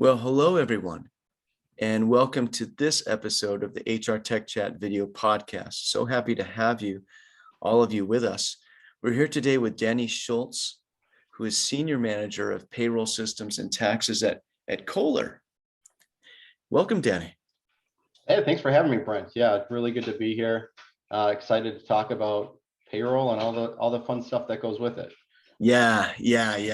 Well, hello, everyone, and welcome to this episode of the HR Tech Chat video podcast. So happy to have you, all of you, with us. We're here today with Danny Schulz, who is Senior Manager of Payroll Systems and Taxes at Kohler. Welcome, Danny. Hey, thanks for having me, Brent. Yeah, it's really good to be here. Excited to talk about payroll and all the fun stuff that goes with it. Yeah.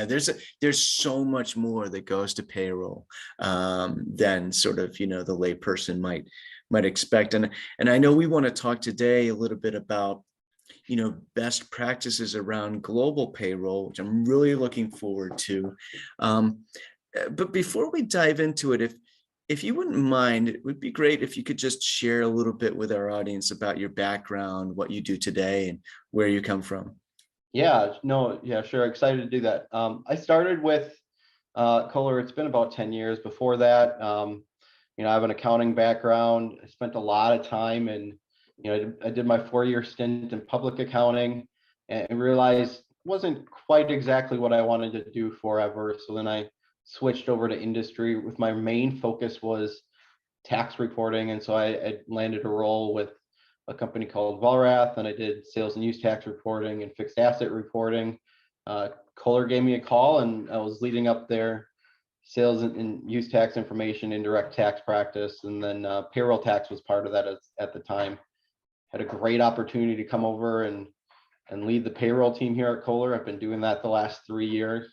There's so much more that goes to payroll than sort of, the layperson might expect. And I know we want to talk today a little bit about, best practices around global payroll, which I'm really looking forward to. But before we dive into it, if you wouldn't mind, it would be great if you could just share a little bit with our audience about your background, what you do today, and where you come from. Yeah, sure. Excited to do that. I started with Kohler. It's been about 10 years. Before that, I have an accounting background. I spent a lot of time I did my 4-year stint in public accounting and realized it wasn't quite exactly what I wanted to do forever. So then I switched over to industry with my main focus was tax reporting. And so I landed a role with a company called Valrath, and I did sales and use tax reporting and fixed asset reporting. Kohler gave me a call, and I was leading up their sales and use tax information, indirect tax practice, and then payroll tax was part of that at the time. Had a great opportunity to come over and lead the payroll team here at Kohler. I've been doing that the last 3 years.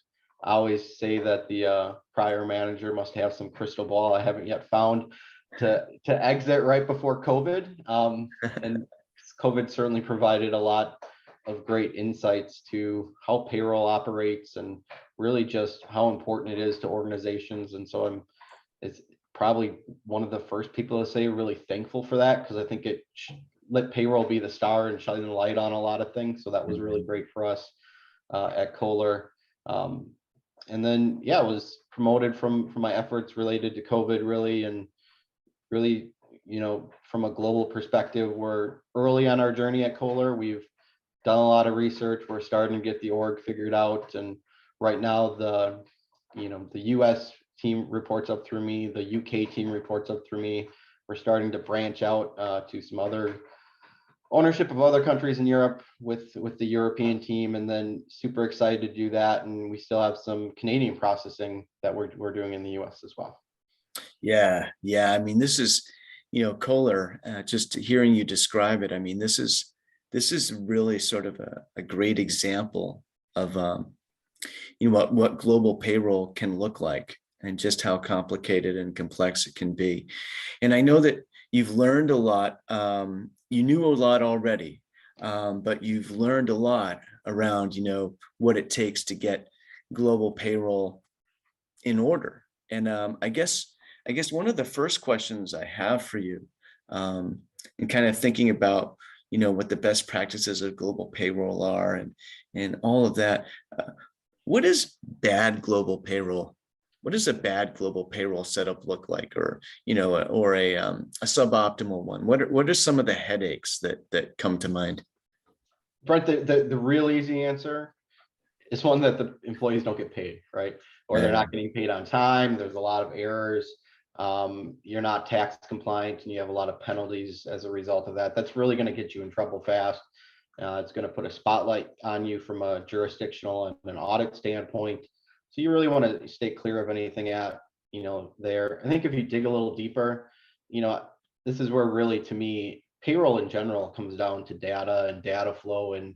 I always say that the prior manager must have some crystal ball I haven't yet found to exit right before COVID. And COVID certainly provided a lot of great insights to how payroll operates and really just how important it is to organizations. And so it's probably one of the first people to say really thankful for that, because I think it let payroll be the star and shine the light on a lot of things. So that was really great for us at Kohler. And then, I was promoted from my efforts related to COVID, really, from a global perspective. We're early on our journey at Kohler. We've done a lot of research. We're starting to get the org figured out. And right now the US team reports up through me. The UK team reports up through me. We're starting to branch out to some other ownership of other countries in Europe with the European team, and then super excited to do that. And we still have some Canadian processing that we're doing in the US as well. Yeah. I mean, this is, Kohler, just hearing you describe it. I mean, this is really sort of a great example of, what global payroll can look like and just how complicated and complex it can be. And I know that you've learned a lot. You knew a lot already, but you've learned a lot around, what it takes to get global payroll in order. And I guess one of the first questions I have for you, and kind of thinking about, what the best practices of global payroll are and all of that. What is bad global payroll? What does a bad global payroll setup look like, or a suboptimal one? What are some of the headaches that come to mind? Brent, the real easy answer is one that the employees don't get paid, right? Or they're not getting paid on time. There's a lot of errors. You're not tax compliant, and you have a lot of penalties as a result of that. That's really going to get you in trouble fast. It's going to put a spotlight on you from a jurisdictional and an audit standpoint. So you really want to stay clear of anything there. I think if you dig a little deeper, this is where really, to me, payroll in general comes down to data and data flow. And,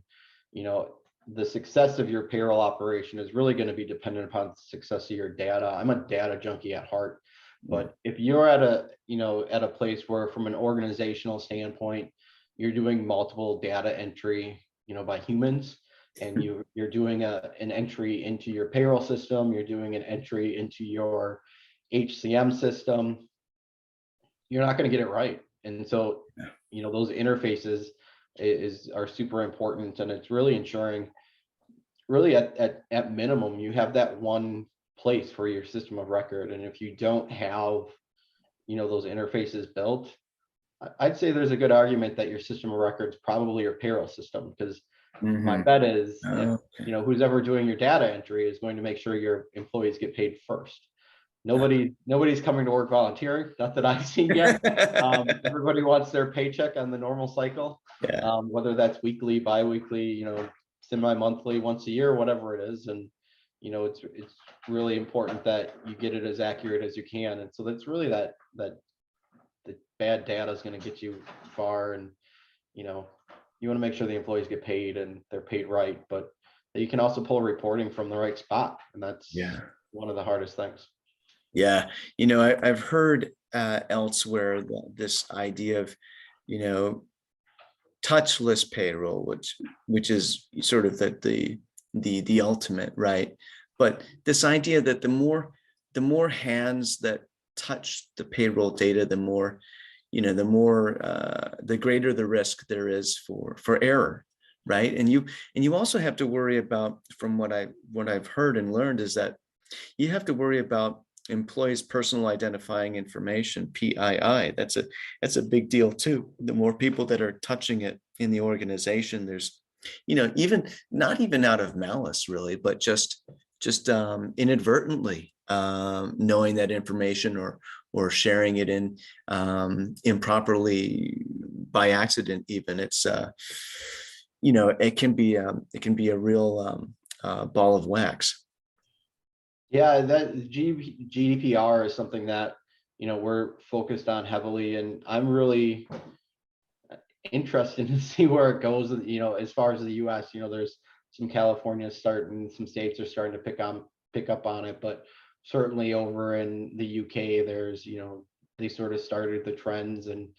the success of your payroll operation is really going to be dependent upon the success of your data. I'm a data junkie at heart, but if you're at a place where, from an organizational standpoint, you're doing multiple data entry, by humans, and you're doing an entry into your payroll system, you're doing an entry into your HCM system, you're not going to get it right. And so, those interfaces are super important, and it's really ensuring, really at minimum, you have that one place for your system of record. And if you don't have, those interfaces built, I'd say there's a good argument that your system of records probably your payroll system, because my bet is, if, who's ever doing your data entry is going to make sure your employees get paid first. nobody's coming to work volunteering, not that I've seen yet. Everybody wants their paycheck on the normal cycle, Yeah, whether that's weekly, bi-weekly, semi-monthly, once a year, whatever it is. And it's really important that you get it as accurate as you can. And so that's really that the bad data is going to get you far. And you want to make sure the employees get paid and they're paid right, but you can also pull reporting from the right spot, and that's yeah, one of the hardest things. yeah. I've heard elsewhere this idea of, you know, touchless payroll, which is sort of the ultimate, right? But this idea that the more hands that touch the payroll data, the greater the risk there is for error, right? And you also have to worry about, from what I've heard and learned, is that you have to worry about employees' personal identifying information, PII. That's a big deal too. The more people that are touching it in the organization, there's, even not even out of malice really, but just inadvertently knowing that information, or sharing it in improperly by accident. Even it can be a real ball of wax. Yeah, that GDPR is something that we're focused on heavily, and I'm really interested to see where it goes. As far as the U.S., there's some California starting, some states are starting to pick up on it, but certainly over in the UK, there's they sort of started the trends, and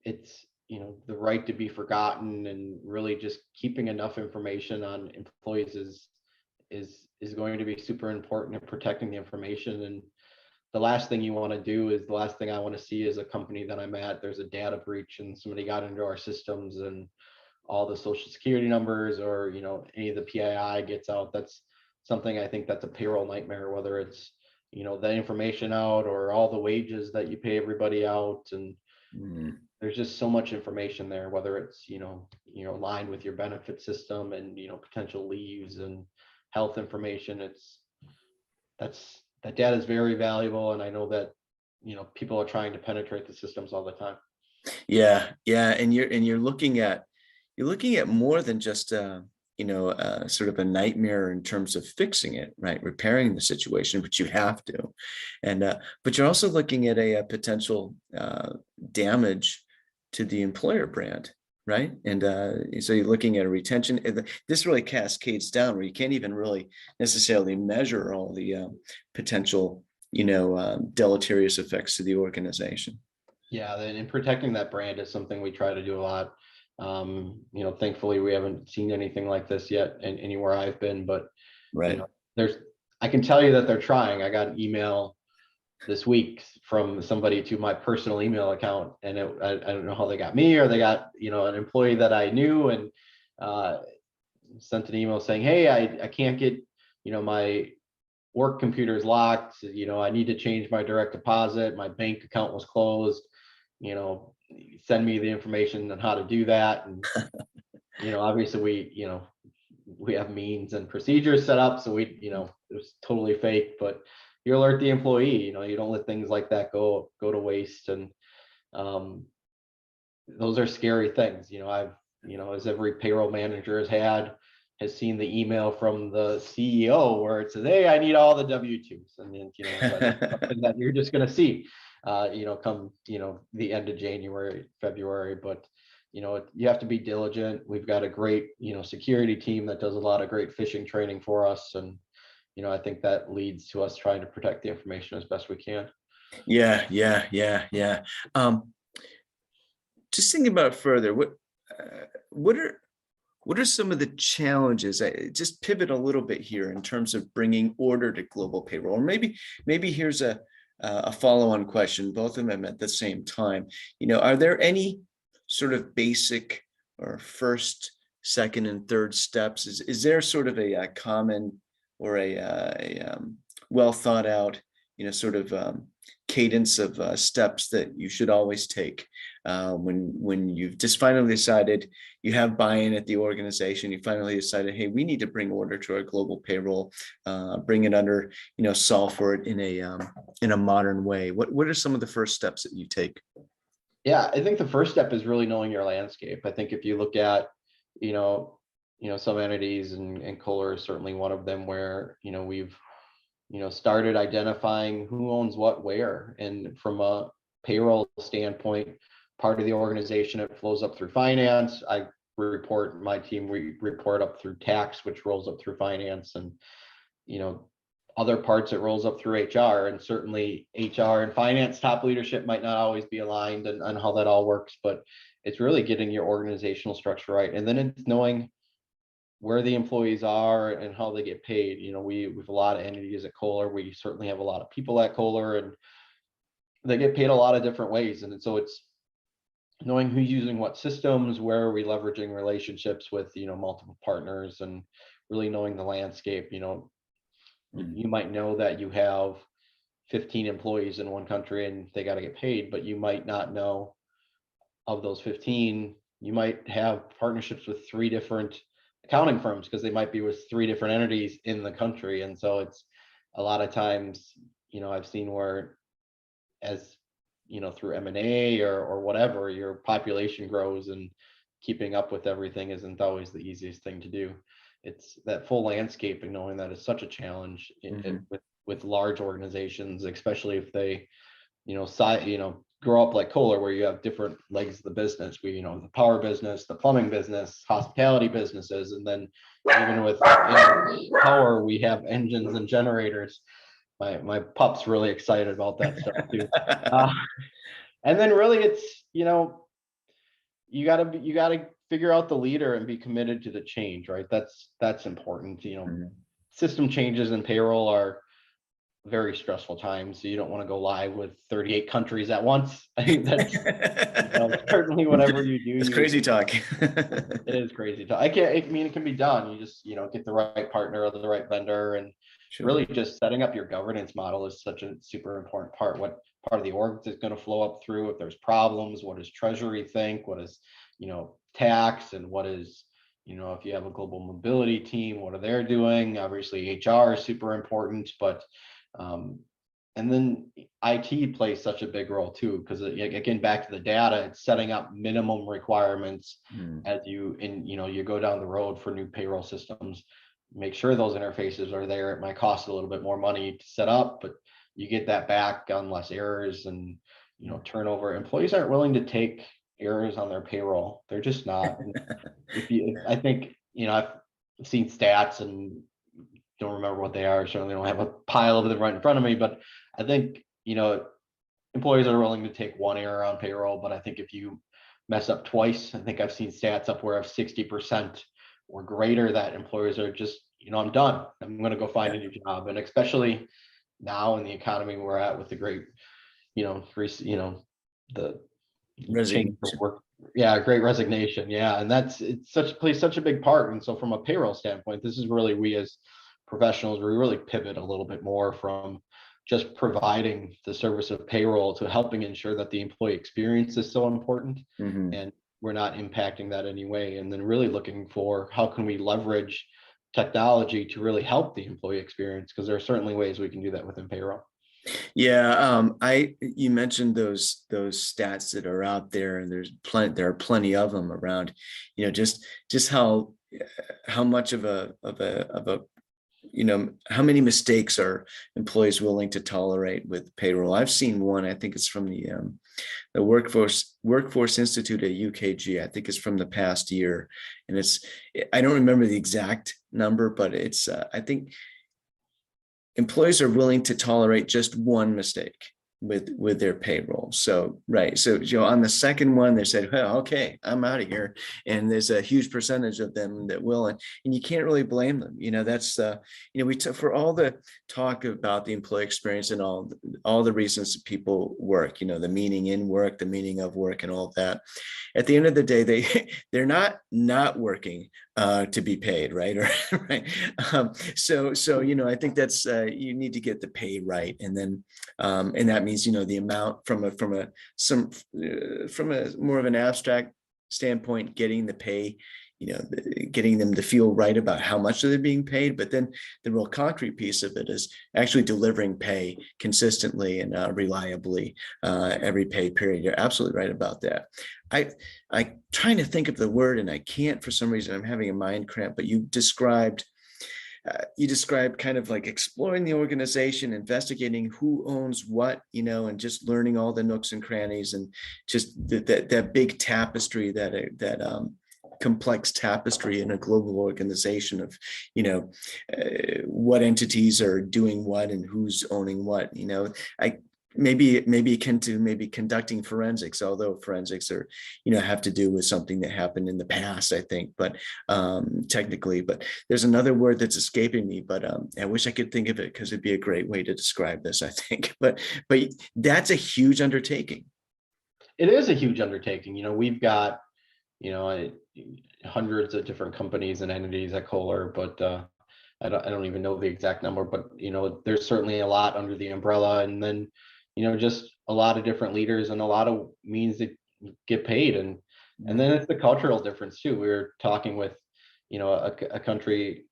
it's the right to be forgotten, and really just keeping enough information on employees is going to be super important in protecting the information. And the last thing you want to do is the last thing I want to see is a company that I'm at, there's a data breach and somebody got into our systems and all the social security numbers, or any of the PII gets out. That's something, I think that's a payroll nightmare, whether it's that information out, or all the wages that you pay everybody out. And Mm. there's just so much information there, whether it's aligned with your benefit system, and potential leaves and health information. That data is very valuable, and I know that people are trying to penetrate the systems all the time. Yeah, yeah, and you're looking at more than just sort of a nightmare in terms of fixing it, right? Repairing the situation, which you have to, and but you're also looking at a potential damage to the employer brand, right? And so you're looking at a retention. This really cascades down, where you can't even really necessarily measure all the potential, deleterious effects to the organization. Yeah, and protecting that brand is something we try to do a lot. Thankfully we haven't seen anything like this yet anywhere I've been, but Right. I can tell you that they're trying. I got an email this week from somebody to my personal email account, and I don't know how they got me, or they got an employee that I knew, and sent an email saying, hey, I can't get my work computer is locked, I need to change my direct deposit, my bank account was closed, send me the information on how to do that. And obviously we have means and procedures set up, so it was totally fake, but you alert the employee. You don't let things like that go to waste. And those are scary things. I've as every payroll manager has seen the email from the CEO where it says, hey, I need all the W-2s. And then that's something that you're just going to see come the end of January, February. But you have to be diligent. We've got a great security team that does a lot of great phishing training for us, and I think that leads to us trying to protect the information as best we can. Yeah, yeah, yeah, yeah. Just thinking about further, what are some of the challenges? I just pivot a little bit here in terms of bringing order to global payroll. Or maybe here's a follow-on question, both of them at the same time. Are there any sort of basic or first, second, and third steps? Is there sort of a common, or a well thought out sort of cadence of steps that you should always take when you've just finally decided, you have buy-in at the organization, you finally decided, hey, we need to bring order to our global payroll, bring it under, solve for it in a modern way. What are some of the first steps that you take? Yeah, I think the first step is really knowing your landscape. I think if you look at, some entities, and Kohler is certainly one of them, where, we've, started identifying who owns what where. And from a payroll standpoint, part of the organization, it flows up through finance. My team, we report up through tax, which rolls up through finance, and, other parts it rolls up through HR. And certainly HR and finance top leadership might not always be aligned on how that all works, but it's really getting your organizational structure right. And then it's knowing where the employees are and how they get paid. We have a lot of entities at Kohler. We certainly have a lot of people at Kohler, and they get paid a lot of different ways. And so it's knowing who's using what systems, where are we leveraging relationships with, multiple partners, and really knowing the landscape. You might know that you have 15 employees in one country and they got to get paid, but you might not know, of those 15, you might have partnerships with 3 different accounting firms, because they might be with 3 different entities in the country. And so it's a lot of times, I've seen where, as through M&A or whatever, your population grows, and keeping up with everything isn't always the easiest thing to do. It's that full landscape, and knowing that is such a challenge with large organizations, especially if they, grow up like Kohler, where you have different legs of the business. We, the power business, the plumbing business, hospitality businesses, and then even with power, we have engines and generators. My pup's really excited about that stuff too. And then really, it's, you gotta figure out the leader and be committed to the change, right? That's important. System changes in payroll are very stressful times. So you don't want to go live with 38 countries at once. I think that's certainly whatever you do. It's crazy talk. It is crazy talk. It can be done. You just, get the right partner or the right vendor, and really just setting up your governance model is such a super important part. What part of the org is going to flow up through? If there's problems, what does treasury think? What is, tax, and what is, if you have a global mobility team, what are they doing? Obviously HR is super important, but and then IT plays such a big role too, because again, back to the data, it's setting up minimum requirements as you go down the road for new payroll systems. Make sure those interfaces are there. It might cost a little bit more money to set up, but you get that back on less errors and turnover. Employees aren't willing to take errors on their payroll. They're just not. I think I've seen stats and don't remember what they are. Certainly don't have a pile of them right in front of me, but I think employees are willing to take one error on payroll. But I think if you mess up twice, I think I've seen stats up where of 60% or greater that employers are just, I'm done. I'm going to go find a new job. And especially now in the economy we're at, with the great, the resignation. Work. Yeah, great resignation. Yeah, and plays such a big part. And so from a payroll standpoint, this is really, we as professionals, we really pivot a little bit more from just providing the service of payroll to helping ensure that the employee experience is so important, and we're not impacting that anyway. And then really looking for how can we leverage technology to really help the employee experience, because there are certainly ways we can do that within payroll. Yeah, you mentioned those stats that are out there, and there are plenty of them around. Just how much of a how many mistakes are employees willing to tolerate with payroll? I've seen one. I think it's from the Workforce Institute at UKG. I think it's from the past year, and I don't remember the exact number, but it's I think employees are willing to tolerate just one mistake with their payroll. So, right. So, on the second one, they said, well, okay, I'm out of here. And there's a huge percentage of them that will, and you can't really blame them. That's, for all the talk about the employee experience and all the reasons that people work, the meaning in work, the meaning of work, and all of that. At the end of the day, they're not working to be paid, right? Or right. So I think that's you need to get the pay right, and then and that means the amount from a more of an abstract standpoint, getting the pay, getting them to feel right about how much they're being paid. But then the real concrete piece of it is actually delivering pay consistently and reliably every pay period. You're absolutely right about that. I trying to think of the word and I can't for some reason. I'm having a mind cramp. But you described kind of like exploring the organization, investigating who owns what, and just learning all the nooks and crannies, and just that big tapestry, that complex tapestry in a global organization of what entities are doing what and who's owning what. I maybe akin to maybe conducting forensics, although forensics are have to do with something that happened in the past, I think, but technically. But there's another word that's escaping me, but I wish I could think of it, because it'd be a great way to describe this, I think. But that's a huge undertaking. It is a huge undertaking. We've got, hundreds of different companies and entities at Kohler, but I don't even know the exact number, but there's certainly a lot under the umbrella, and then just a lot of different leaders and a lot of means to get paid, and then it's the cultural difference too. We were talking with a country,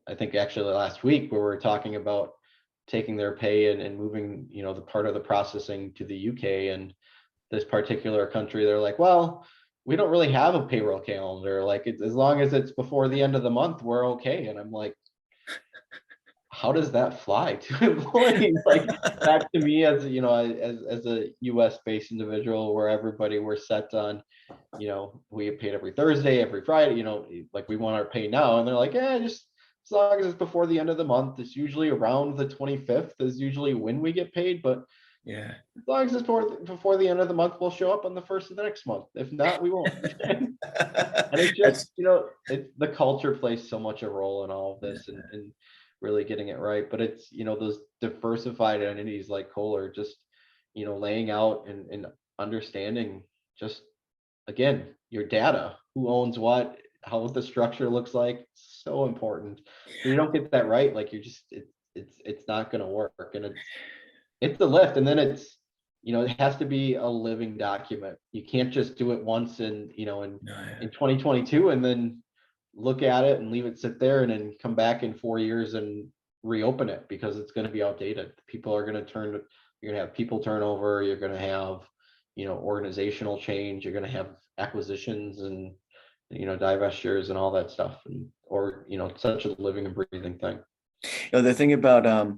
I think actually last week, where we're talking about taking their pay and moving the part of the processing to the UK, and this particular country, they're like, well, we don't really have a payroll calendar. Like, as long as it's before the end of the month, we're okay. And I'm like, how does that fly to employees? Like, that to me, as as a US based individual, where everybody, we're set on, we get paid every Thursday, every Friday, like we want our pay now. And they're like, yeah, just as long as it's before the end of the month. It's usually around the 25th is usually when we get paid. But Yeah. as long as it's before the end of the month, we'll show up on the first of the next month. If not, we won't. And it's That's just, the culture plays so much a role in all of this, and really getting it right. But it's, those diversified entities like Kohler, just, laying out and understanding, just, again, your data, who owns what, how the structure looks like, so important. If you don't get that right, like, you're just, it's not going to work. And it's the lift. And then it's, it has to be a living document. You can't just do it once in 2022 and then look at it and leave it sit there and then come back in 4 years and reopen it, because it's going to be outdated. People are going to you're going to have people turnover, you're going to have organizational change, you're going to have acquisitions and divestitures and all that stuff, and such a living and breathing thing. The thing about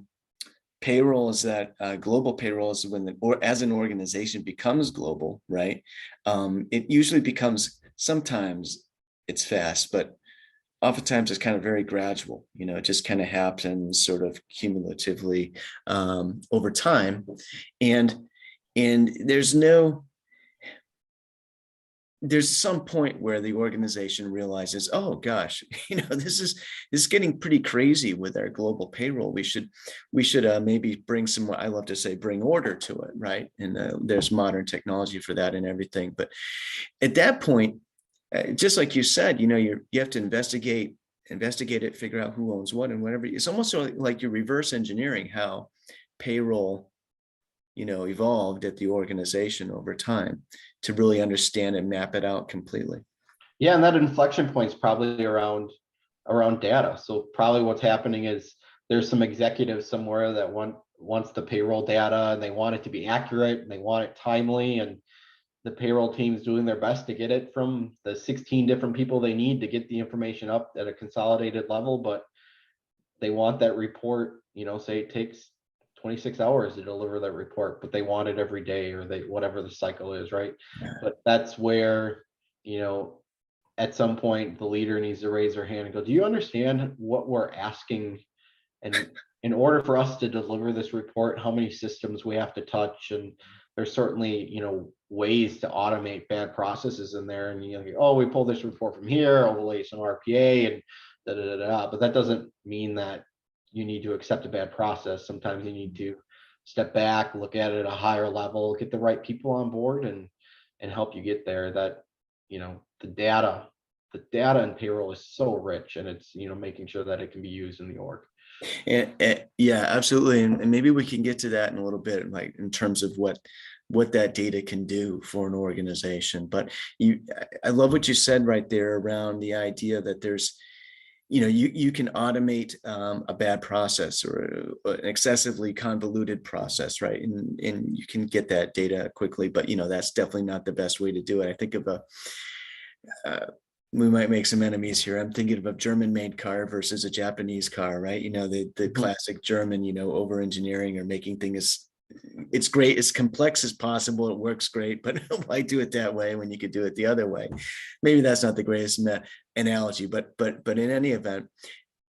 payroll is that global payroll is or as an organization becomes global, right? It usually becomes, sometimes it's fast, but oftentimes it's kind of very gradual. It just kind of happens sort of cumulatively over time, and there's some point where the organization realizes, oh gosh, this is getting pretty crazy with our global payroll. We should maybe bring some, I love to say, bring order to it, right? And there's modern technology for that and everything. But at that point, just like you said, you have to investigate it, figure out who owns what and whatever. It's almost like you're reverse engineering how payroll evolved at the organization over time to really understand and map it out completely. Yeah, and that inflection point is probably around data. So probably what's happening is there's some executives somewhere that wants the payroll data, and they want it to be accurate and they want it timely, and the payroll team is doing their best to get it from the 16 different people they need to get the information up at a consolidated level. But they want that report, say it takes 26 hours to deliver that report, but they want it every day, or whatever the cycle is, right? Yeah. But that's where, at some point the leader needs to raise their hand and go, do you understand what we're asking? And in order for us to deliver this report, how many systems we have to touch? And there's certainly, ways to automate bad processes in there. And we pull this report from here, overlay some RPA and da da da da. But that doesn't mean that you need to accept a bad process. Sometimes you need to step back, look at it at a higher level, get the right people on board, and help you get there. That the data the data in payroll is so rich, and it's, making sure that it can be used in the org. And yeah, absolutely. And maybe we can get to that in a little bit, like in terms of what that data can do for an organization. But I love what you said right there around the idea that there's, you can automate a bad process or an excessively convoluted process, right? And you can get that data quickly, but that's definitely not the best way to do it. I think of we might make some enemies here. I'm thinking of a German-made car versus a Japanese car, right? The classic German, over engineering or making things. It's great, as complex as possible. It works great, but why do it that way when you could do it the other way? Maybe that's not the greatest analogy, but in any event,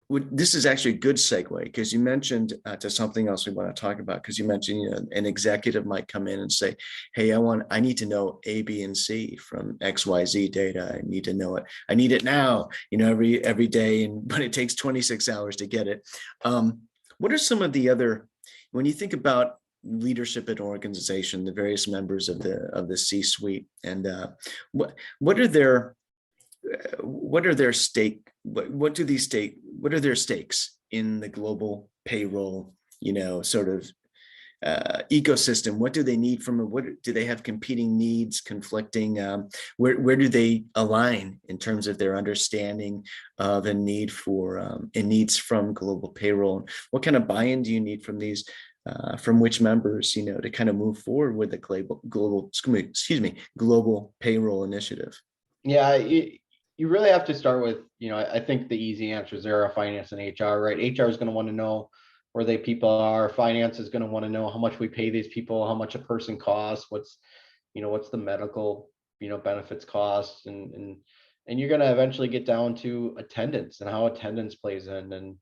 this is actually a good segue, because you mentioned to something else we want to talk about, because you mentioned an executive might come in and say, hey, I need to know A, B, and C from XYZ data. I need to know it. I need it now, every day, but it takes 26 hours to get it. What are some of the other, when you think about leadership at organization, the various members of the C-suite, and what are their stakes in the global payroll, sort of ecosystem? What do they need from it? What do they have competing needs, conflicting? Where do they align in terms of their understanding of a need for and needs from global payroll? What kind of buy-in do you need from these? From which members, to kind of move forward with the global payroll initiative? Yeah, you really have to start with, I think the easy answers there are finance and HR, right? HR is going to want to know where they people are. Finance is going to want to know how much we pay these people, how much a person costs, what's the medical, benefits costs, and you're going to eventually get down to attendance and how attendance plays in, and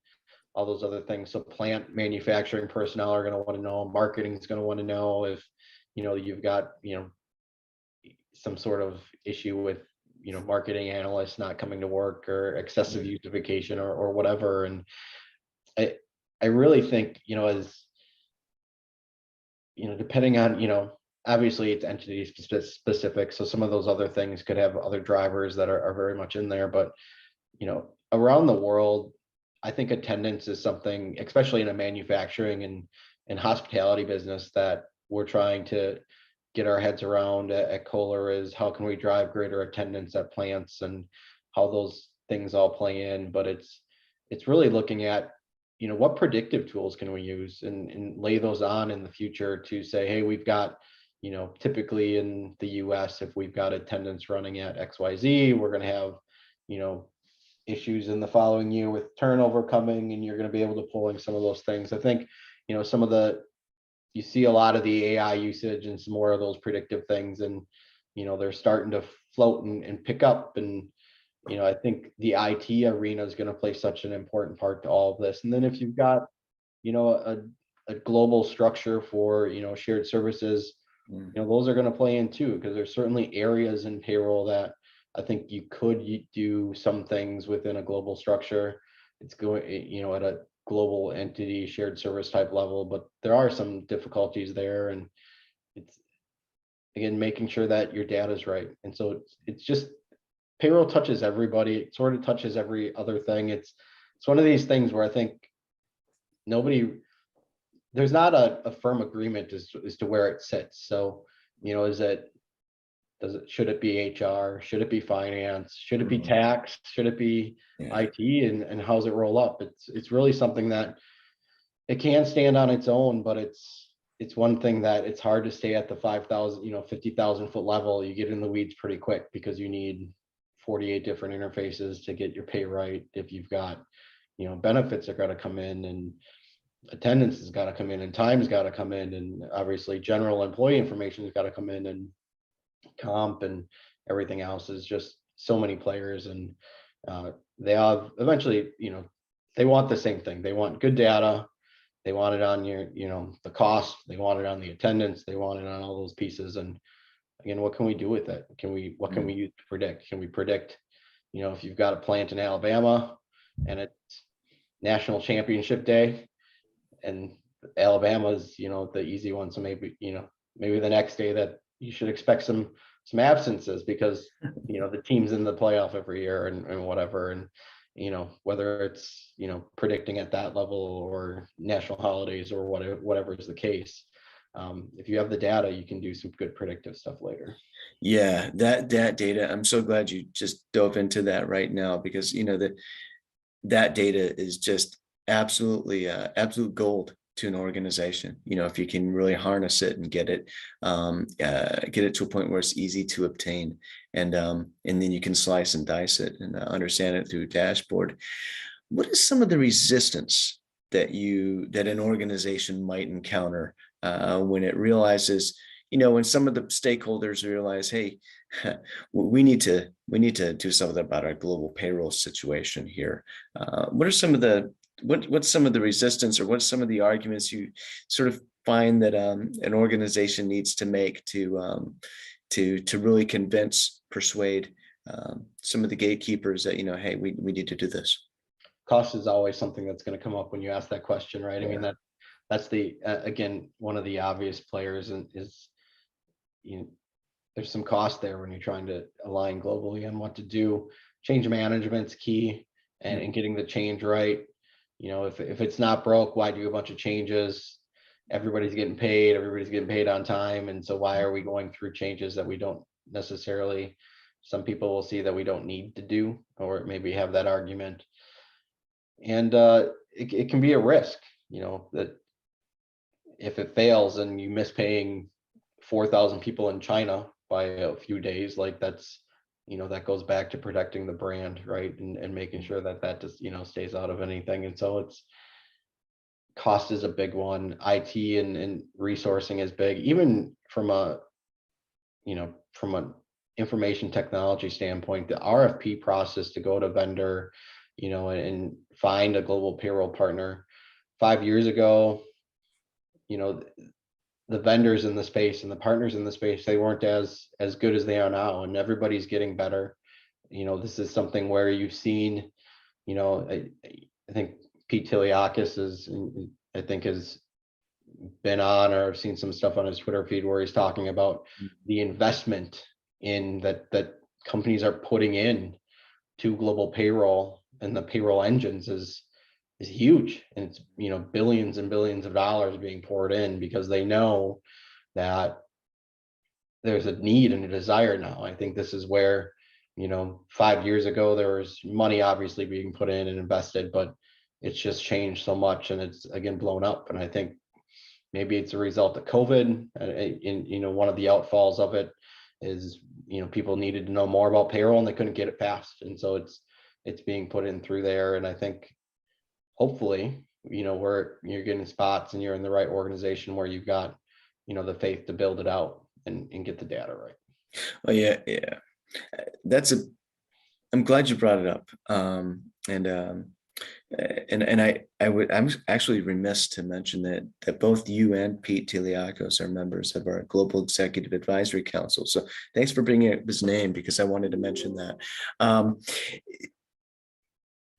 all those other things. So plant manufacturing personnel are going to want to know, marketing is going to want to know if, you've got, some sort of issue with, marketing analysts not coming to work, or excessive use of vacation, or whatever. And I really think, as, depending on, obviously it's entity specific. So some of those other things could have other drivers that are very much in there, but, around the world, I think attendance is something, especially in a manufacturing and hospitality business, that we're trying to get our heads around at Kohler, is how can we drive greater attendance at plants, and how those things all play in. But it's really looking at, what predictive tools can we use, and lay those on in the future to say, hey, we've got, typically in the US, if we've got attendance running at XYZ, we're going to have, issues in the following year with turnover coming, and you're going to be able to pull in some of those things. I think, you see a lot of the AI usage and some more of those predictive things, and, they're starting to float and pick up. And, I think the IT arena is going to play such an important part to all of this. And then if you've got, a global structure for, shared services, those are going to play in too, because there's certainly areas in payroll that I think you could do some things within a global structure. It's going, at a global entity shared service type level, but there are some difficulties there. And it's, again, making sure that your data is right. And so it's just, payroll touches everybody. It sort of touches every other thing. It's one of these things where I think there's not a firm agreement as to where it sits. So, should it be HR? Should it be finance? Should it be tax? Should it be IT? And how's it roll up? It's really something that it can stand on its own, but it's one thing that it's hard to stay at the 5,000, 50,000 foot level. You get in the weeds pretty quick, because you need 48 different interfaces to get your pay right. If you've got, benefits are going to come in, and attendance has got to come in, and time's got to come in, and obviously general employee information has got to come in, and comp and everything else. Is just so many players, and they have eventually, they want the same thing. They want good data. They want it on your, the cost. They want it on the attendance. They want it on all those pieces. And again, what can we do with it? What can we use to predict? Can we predict, if you've got a plant in Alabama and it's national championship day, and Alabama's, the easy one. So maybe, maybe the next day that you should expect some absences because, the team's in the playoff every year and whatever. And, whether it's, predicting at that level or national holidays or whatever is the case. If you have the data, you can do some good predictive stuff later. Yeah, that data, I'm so glad you just dove into that right now, because that data is just absolutely absolute gold to an organization. If you can really harness it and get it to a point where it's easy to obtain, and then you can slice and dice it and understand it through a dashboard. What is some of the resistance that an organization might encounter when it realizes, when some of the stakeholders realize, hey, we need to do something about our global payroll situation here? What are some of the what's some of the resistance, or what's some of the arguments you sort of find that an organization needs to make to really persuade some of the gatekeepers that, hey, we need to do this? Cost is always something that's going to come up when you ask that question, right? Yeah. I mean, that's the again, one of the obvious players, and is, there's some cost there when you're trying to align globally on what to do. Change management's key, and getting the change right. If it's not broke, why do a bunch of changes? Everybody's getting paid on time, and so why are we going through changes that we don't necessarily, some people will see that we don't need to do, or maybe have that argument. And it can be a risk, that if it fails and you miss paying 4,000 people in China by a few days, like that's, that goes back to protecting the brand, right? And making sure that just, stays out of anything. And so cost is a big one. IT and resourcing is big, even from an information technology standpoint. The RFP process to go to vendor, and find a global payroll partner. 5 years ago, the vendors in the space and the partners in the space, they weren't as good as they are now, and everybody's getting better. This is something where you've seen, I think Pete Tiliakis has been on, or I've seen some stuff on his Twitter feed where he's talking about the investment in that companies are putting in to global payroll, and the payroll engines is huge. And it's, billions and billions of dollars being poured in, because they know that there's a need and a desire now. I think this is where, 5 years ago, there was money obviously being put in and invested, but it's just changed so much, and it's again blown up. And I think maybe it's a result of COVID. And one of the outfalls of it is, people needed to know more about payroll and they couldn't get it fast. And so it's being put in through there. And I think hopefully, where you're getting spots and you're in the right organization where you've got, the faith to build it out and get the data right. Well, yeah. I'm glad you brought it up. I'm actually remiss to mention that both you and Pete Tiliakos are members of our Global Executive Advisory Council. So thanks for bringing up his name, because I wanted to mention that.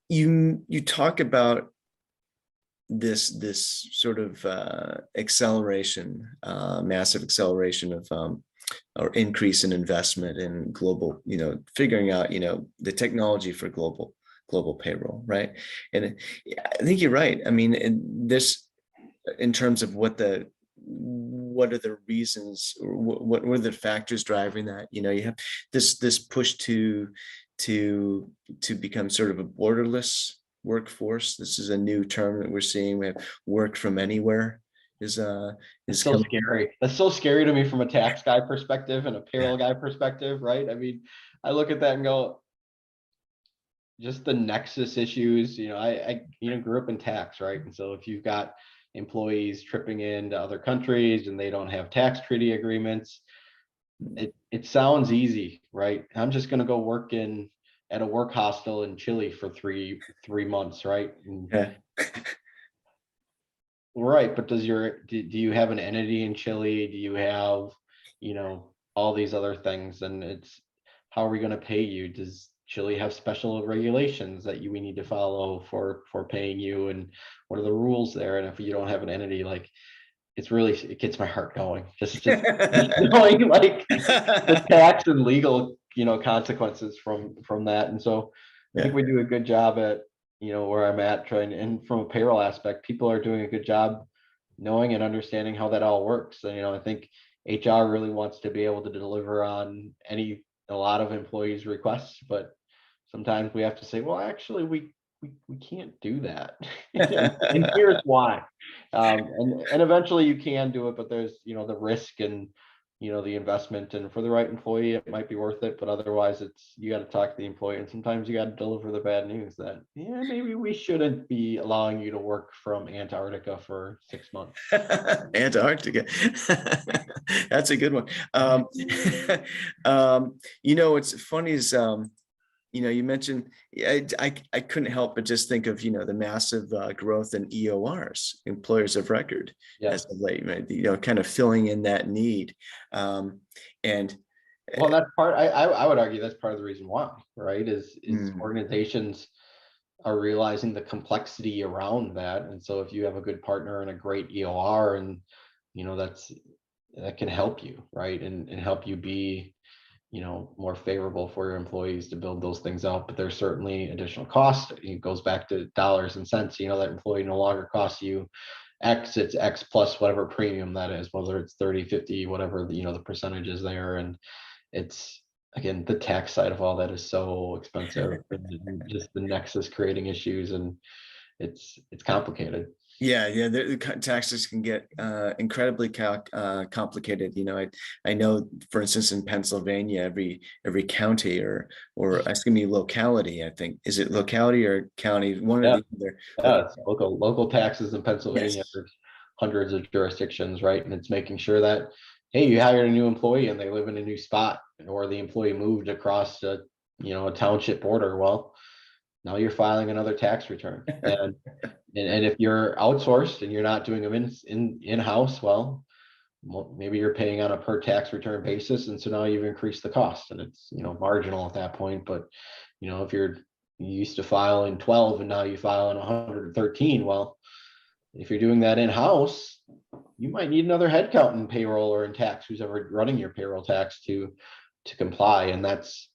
You talk about this sort of acceleration, massive acceleration of or increase in investment in global, figuring out, the technology for global payroll, right? And I think you're right. I mean, in terms of what are the reasons, or what were the factors driving that? You have this push to become sort of a borderless workforce. This is a new term that we're seeing. We have work from anywhere is so scary. That's so scary to me from a tax guy perspective and a payroll guy perspective, right? I mean, I look at that and go, just the nexus issues. I grew up in tax, right? And so if you've got employees tripping into other countries and they don't have tax treaty agreements, it sounds easy, right? I'm just going to go work at a work hostel in Chile for three months, right? Yeah. Right, but do you have an entity in Chile? Do you have, all these other things? And it's, how are we going to pay you? Does Chile have special regulations that we need to follow for paying you? And what are the rules there? And if you don't have an entity, like, it's really, it gets my heart going. Just knowing like the tax and legal, consequences from that. And so I think Yeah. we do a good job at, where I'm at trying, and from a payroll aspect, people are doing a good job knowing and understanding how that all works. And, I think HR really wants to be able to deliver on a lot of employees' requests, but sometimes we have to say, well, actually, we can't do that. And here's why. And eventually you can do it, but there's, the risk and, the investment, and for the right employee, it might be worth it, but otherwise you got to talk to the employee, and sometimes you got to deliver the bad news that, yeah, maybe we shouldn't be allowing you to work from Antarctica for 6 months. Antarctica. That's a good one. What's funny is, you mentioned, I couldn't help but just think of, the massive growth in EORs, employers of record, Yeah. as of late, right? Kind of filling in that need. And Well, that's I would argue that's part of the reason why, right? Is mm, organizations are realizing the complexity around that. And so if you have a good partner and a great EOR, and that can help you, right? And help you be, more favorable for your employees to build those things out. But there's certainly additional cost. It goes back to dollars and cents. That employee no longer costs you X, it's X plus whatever premium that is, whether it's 30, 50, whatever the percentage is there. And it's, again, the tax side of all that is so expensive, and just the nexus creating issues, and it's complicated. yeah, the taxes can get incredibly complicated. I know, for instance, in Pennsylvania, every county or it's gonna be locality. I think, is it locality or county? One or Yeah, the other. yeah, it's local taxes in Pennsylvania. Yes. There's hundreds of jurisdictions, right? And it's making sure that, hey, you hired a new employee and they live in a new spot, or the employee moved across a township border. Well, now you're filing another tax return. And if you're outsourced and you're not doing them in-house, well, maybe you're paying on a per tax return basis, and so now you've increased the cost, and it's marginal at that point. But if you used to file in 12 and now you file in 113, well, if you're doing that in-house, you might need another headcount in payroll or in tax, who's ever running your payroll tax, to comply. And that's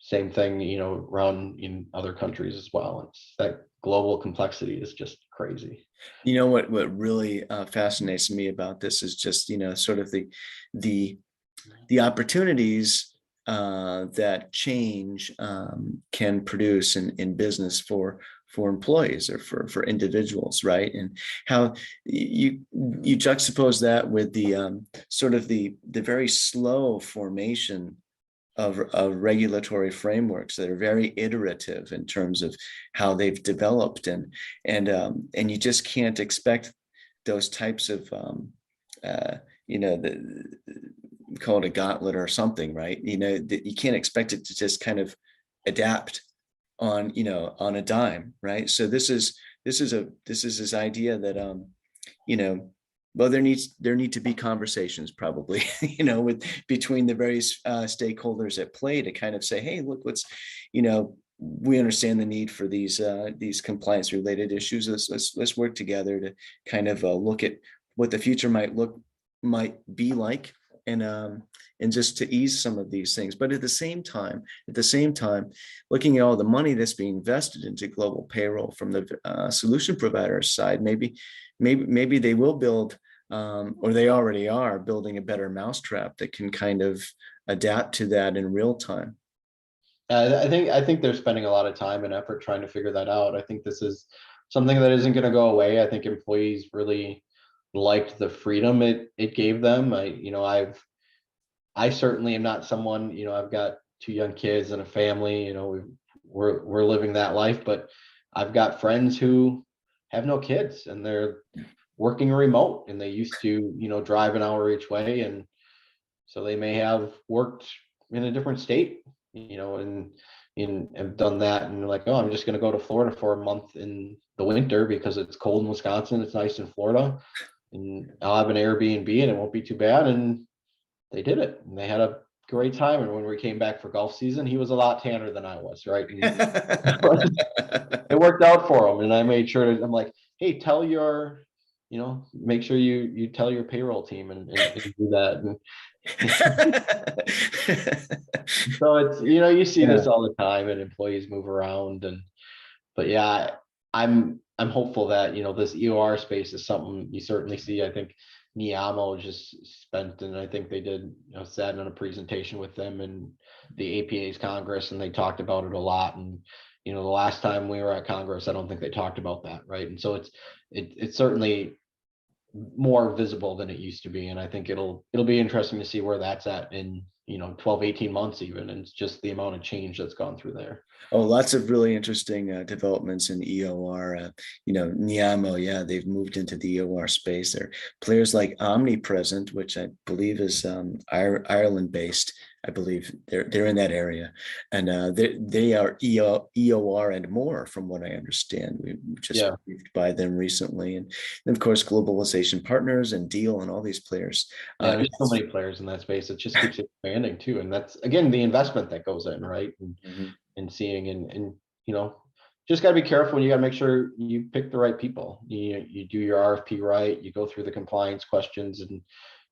same thing around in other countries as well. It's that global complexity is just crazy. What really fascinates me about this is just, sort of the opportunities that change can produce in business for employees or for individuals, right? And how you juxtapose that with the sort of the very slow formation of regulatory frameworks that are very iterative in terms of how they've developed, and you just can't expect those types of the call it a gauntlet or something, right? You can't expect it to just kind of adapt on a dime, right? So this is this idea that well, there need to be conversations probably, with between the various stakeholders at play to kind of say, hey, look, we understand the need for these compliance related issues. Let's work together to kind of look at what the future might be like, and just to ease some of these things. But at the same time, looking at all the money that's being invested into global payroll from the solution provider side, maybe they will build, or they already are building, a better mousetrap that can kind of adapt to that in real time. I think they're spending a lot of time and effort trying to figure that out. I think this is something that isn't going to go away. I think employees really liked the freedom it gave them. I certainly am not someone, I've got 2 young kids and a family, we're living that life, but I've got friends who have no kids and they're working remote, and they used to, drive an hour each way. And so they may have worked in a different state, and have done that. And they're like, oh, I'm just going to go to Florida for a month in the winter because it's cold in Wisconsin. It's nice in Florida, and I'll have an Airbnb and it won't be too bad. And they did it, and they had a great time. And when we came back for golf season, he was a lot tanner than I was, right? And it worked out for him. And I made sure I'm like, hey, tell your make sure you tell your payroll team and do that. And so it's, you see Yeah. this all the time, and employees move around. But yeah, I'm hopeful that, this EOR space is something you certainly see. I think Niamo just spent, and I think they did, sat on a presentation with them and the APA's Congress, and they talked about it a lot. And, the last time we were at Congress, I don't think they talked about that. Right. And so it's certainly more visible than it used to be. And I think it'll be interesting to see where that's at in, 12, 18 months even. And it's just the amount of change that's gone through there. Oh, lots of really interesting developments in EOR. Niamo, yeah, they've moved into the EOR space. There are players like Omnipresent, which I believe is Ireland based. I believe they're in that area, and they are EOR and more, from what I understand. We just briefed by them recently, and of course, Globalization Partners and Deal and all these players. Yeah, there's so many players in that space. It just keeps expanding too, and that's again the investment that goes in, right? And seeing and just got to be careful. You got to make sure you pick the right people. You do your RFP right. You go through the compliance questions, and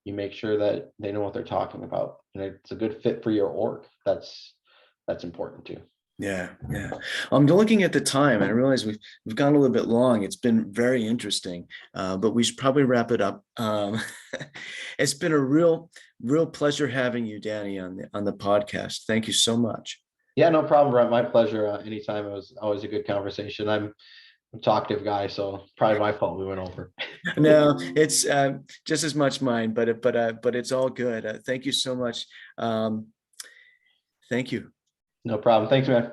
you make sure that they know what they're talking about, and it's a good fit for your org. That's important too. Yeah. I'm looking at the time, and I realize we've gone a little bit long. It's been very interesting, but we should probably wrap it up. It's been a real pleasure having you, Danny, on the podcast. Thank you so much. Yeah, no problem, Brent. My pleasure. Anytime. It was always a good conversation. I'm a talkative guy, so probably my fault we went over. No, it's just as much mine, but it's all good. Thank you so much. Thank you. No problem. Thanks, man.